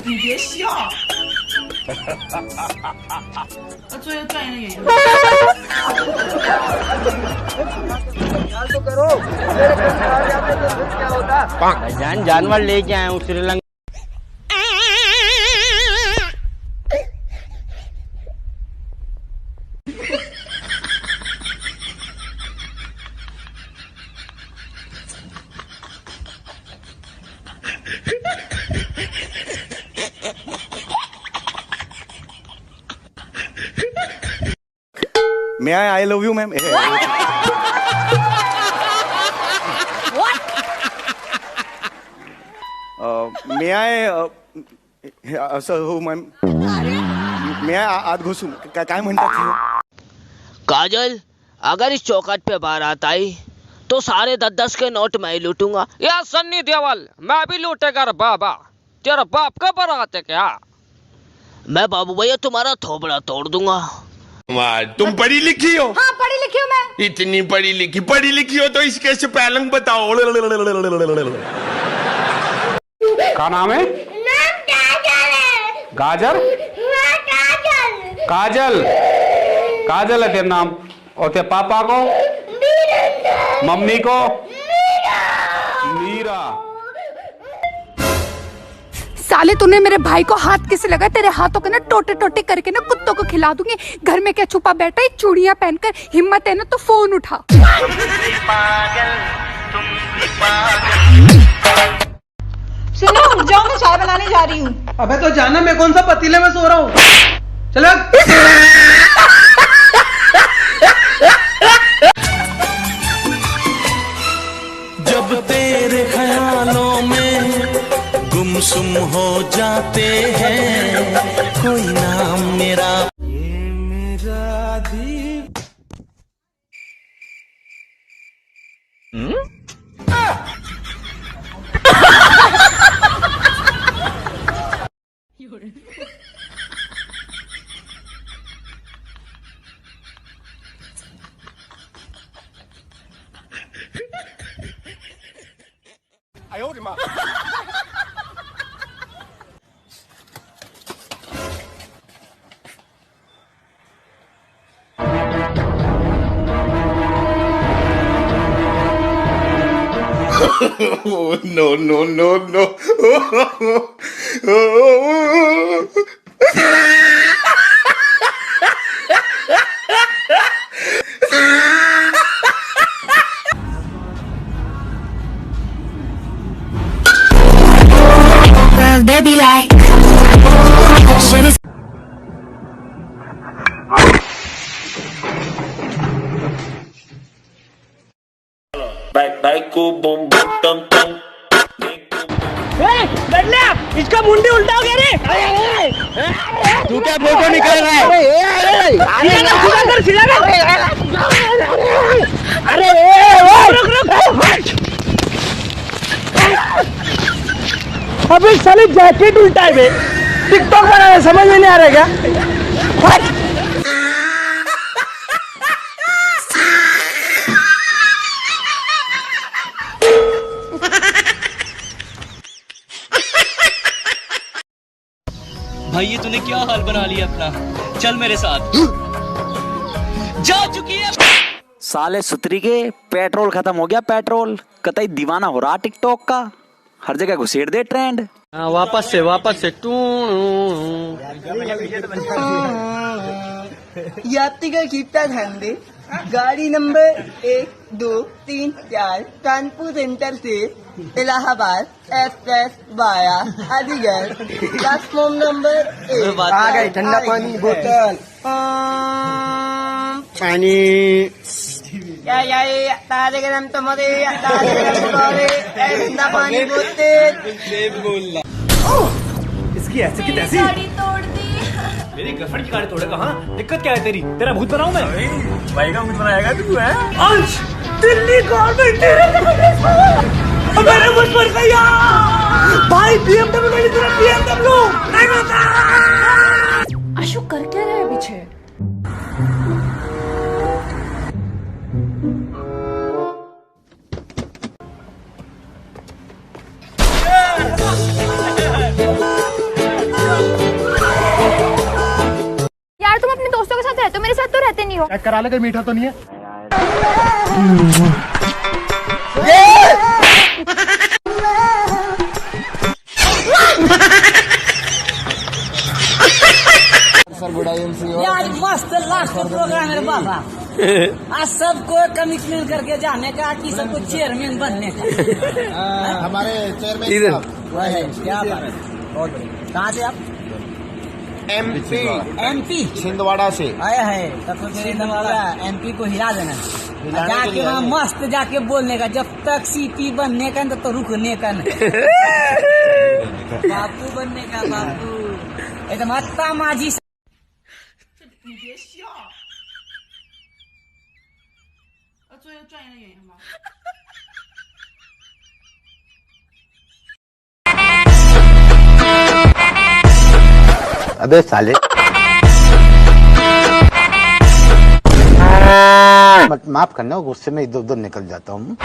你别笑。最后转移的原因。तो करो मेरे घर में आ जाते तो फिर क्या होता। जानवर लेके आए हूँ Sri Lanka. May I love you, ma'am? May I, sir, हो मॅम. May I आत घुसू? काय म्हणतात? काजल, अगर इस चौखट पे बारात आई तो सारे 10-10 के नोट मैं ही लूटूंगा। यार सन्नी देवल, मैं भी लूटेगा रे बाबा। तेरा बाप का बारात है क्या? मैं बाबू भैया तुम्हारा थोबड़ा तोड़ दूंगा। तुम पढ़ी लिखी हो? हाँ पढ़ी लिखी हूँ मैं। इतनी पढ़ी लिखी हो तो इसके स्पेलिंग बताओ। क्या नाम है? गाजर? काजल। काजल है तेरा नाम। और तेरे पापा को? मम्मी को? मीरा। साले तूने मेरे भाई को हाथ किसे लगा? तेरे हाथों के ना टोटे टोटे करके ना कुत्तों को खिला दूंगी। घर में क्या छुपा बैठा है? चूड़ियां पहनकर हिम्मत है ना तो फोन उठा। सुनो, उठ जाओ, मैं चाय बनाने जा रही हूँ। अबे तो जाना, मैं कौन सा पतीले में सो रहा हूँ। चलो। जब तेरे ख्यालों में गुमसुम हो जाते हैं, कोई नाम मेरा, ये मेरा दीप। Oh, no. They be like इसका मुंडी उल्टा हो गया रे। तू क्या फोटो निकाल रहा है? अरे रुक। अबे साले जैकेट उल्टा है बे। टिकटॉक बना है, समझ में नहीं आ रहा क्या? भाई ये तूने क्या हाल बना लिया अपना। चल मेरे साथ। जा चुकी है साले सुतरी के। पेट्रोल खत्म हो गया, पेट्रोल। कतई दीवाना हो रहा टिकटॉक का। हर जगह घुसेड़ दे ट्रेंड। वापस से टू यात्री का कितना ध्यान दे। गाड़ी नंबर 1, 2, 3, 4 कानपुर सेंटर से Allahabad express via Aligarh. Platform number 1। आ गई ठंडा पानी बोतल। पानी या तारे के नाम तुम्हारे ठंडा पानी बोतल। इसकी ऐसी की तैसी। मेरी गर्लफ्रेंड की गाड़ी तोड़े कहाँ? दिक्कत क्या है तेरी? तेरा भूत बनाऊं मैं? भाई का भूत बनाएगा तू है? अंश दिल्ली गवर्नमेंट मेरे मुझ पर गया भाई। BMW गाड़ी तेरा BMW नहीं बता। अशोक कर क्या रहा है पीछे? खाते नहीं हो? चेक करा ले, कोई मीठा तो नहीं है। आज मस्त लास्ट प्रोग्राम है बाबा। आज सबको कमिटमेंट करके जाने का, कि सबको चेयरमैन बनने का। हमारे चेयरमैन क्या बात है, बहुत बढ़िया। कहाँ से आप? एमपी छिंदवाड़ा से आए हैं। तब तो एमपी को हिला देना, जाके वहाँ मस्त जाके बोलने का, जब तक सीपी बनने का तो रुकने का नहीं। बापू बनने का, बापू एकदम हत्ता माझी। अबे साले माफ करना, गुस्से में इधर उधर निकल जाता हूँ।